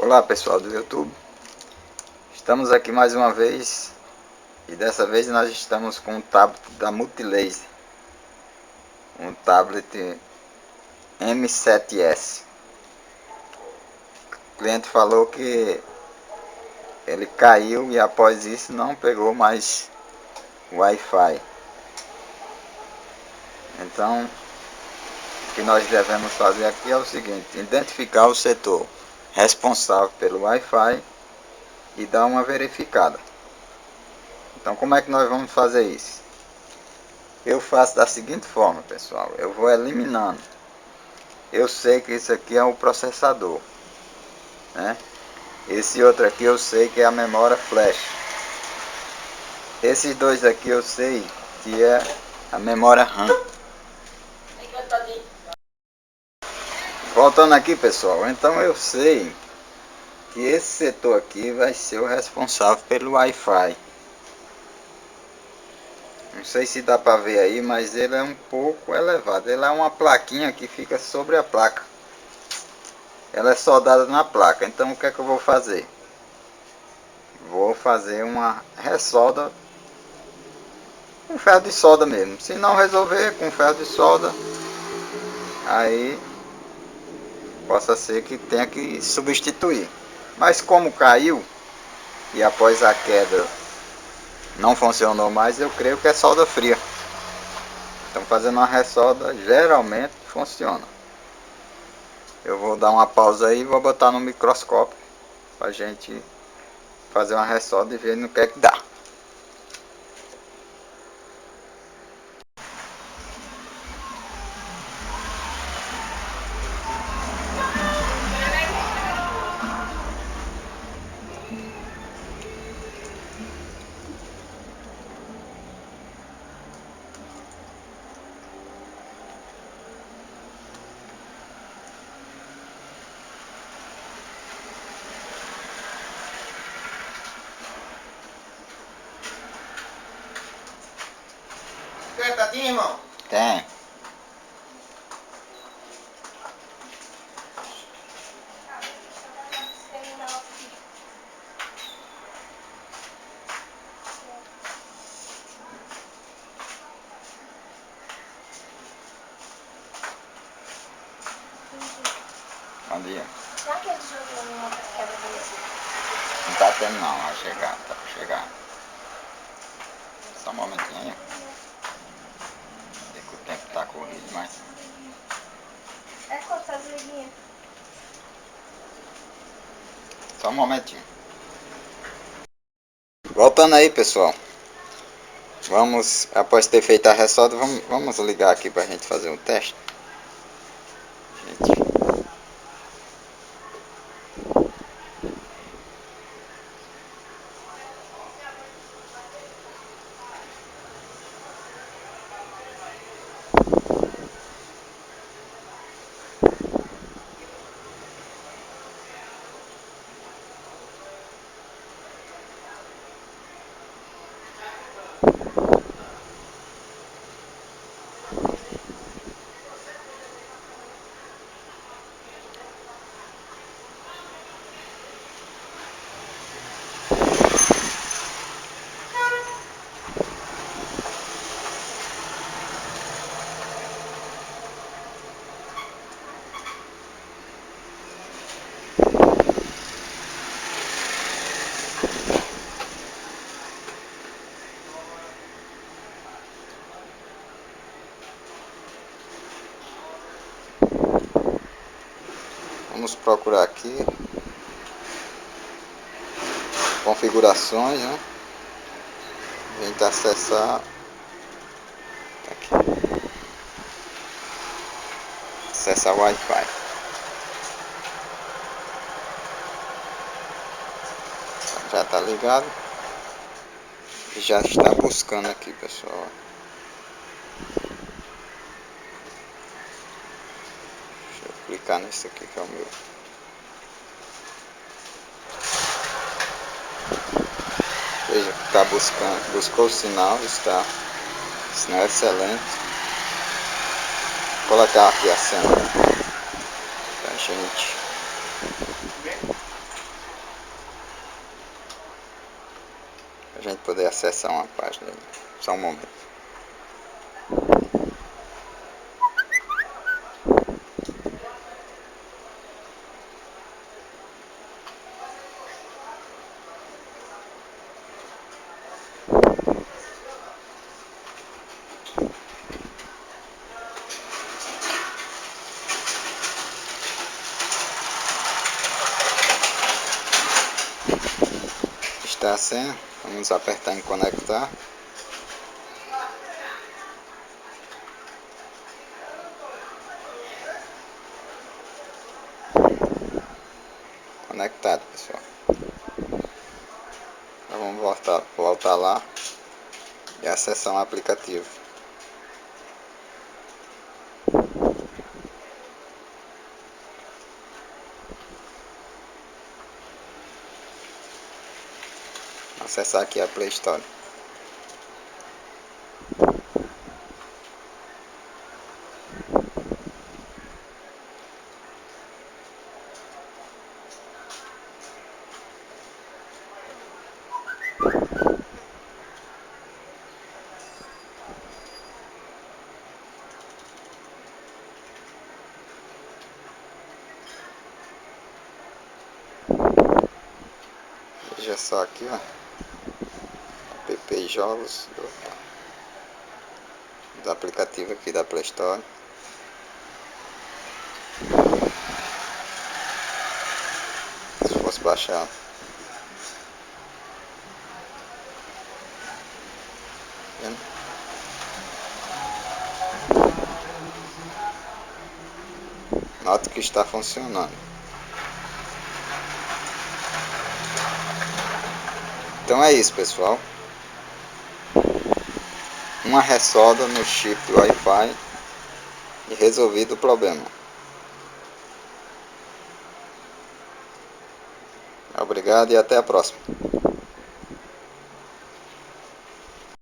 Olá pessoal do YouTube, estamos aqui mais uma vez e dessa vez nós estamos com um tablet da Multilaser, um tablet M7S. O cliente falou que ele caiu e após isso não pegou mais Wi-Fi. Então o que nós devemos fazer aqui é o seguinte: identificar o setor responsável pelo Wi-Fi e dar uma verificada. Então como é que nós vamos fazer isso? Eu faço da seguinte forma, pessoal: eu vou eliminando. Eu sei que isso aqui é o processador, né? Esse outro aqui eu sei que é a memória flash. Esses dois aqui eu sei que é a memória RAM. Voltando aqui, pessoal, então eu sei que esse setor aqui vai ser o responsável pelo Wi-Fi. Não sei se dá para ver aí, mas ele é um pouco elevado. Ele é uma plaquinha que fica sobre a placa. Ela é soldada na placa. Então o que é que eu vou fazer? Vou fazer uma ressolda com ferro de solda mesmo. Se não resolver com ferro de solda, aí possa ser que tenha que substituir. Mas como caiu e após a queda não funcionou mais, eu creio que é solda fria. Então fazendo uma ressolda geralmente funciona. Eu vou dar uma pausa aí e vou botar no microscópio pra gente fazer uma ressolda e ver no que é que dá. Tatinho, irmão? Tem. Bom dia. Será que eles jogam uma quebra desse? Não tá tendo não, vai chegar, tá pra chegar. Só um momentinho. Sei que o tempo tá corrido, mas... É quanto as liguinhas? Só um momentinho. Voltando aí, pessoal. Vamos, após ter feito a ressolda, vamos ligar aqui pra gente fazer um teste. Gente. Vamos procurar aqui configurações, né? A gente acessar aqui. Acessar o Wi-Fi. Já está ligado. E já está buscando aqui, pessoal. Deixa eu clicar nesse aqui que é o meu. Veja que está buscando, buscou o sinal, está. Sinal excelente. Vou colocar aqui a senha pra gente. poder acessar uma página. Só um momento. Está a senha, vamos apertar em conectar. Conectado, pessoal. Então vamos voltar lá e acessar o aplicativo. Acessar aqui a Play Store. Veja só aqui, ó. App Jogos do aplicativo aqui da Play Store. Se fosse baixar. Vendo? Nota que está funcionando. Então é isso, pessoal. Uma ressolda no chip Wi-Fi e resolvido o problema. Obrigado e até a próxima.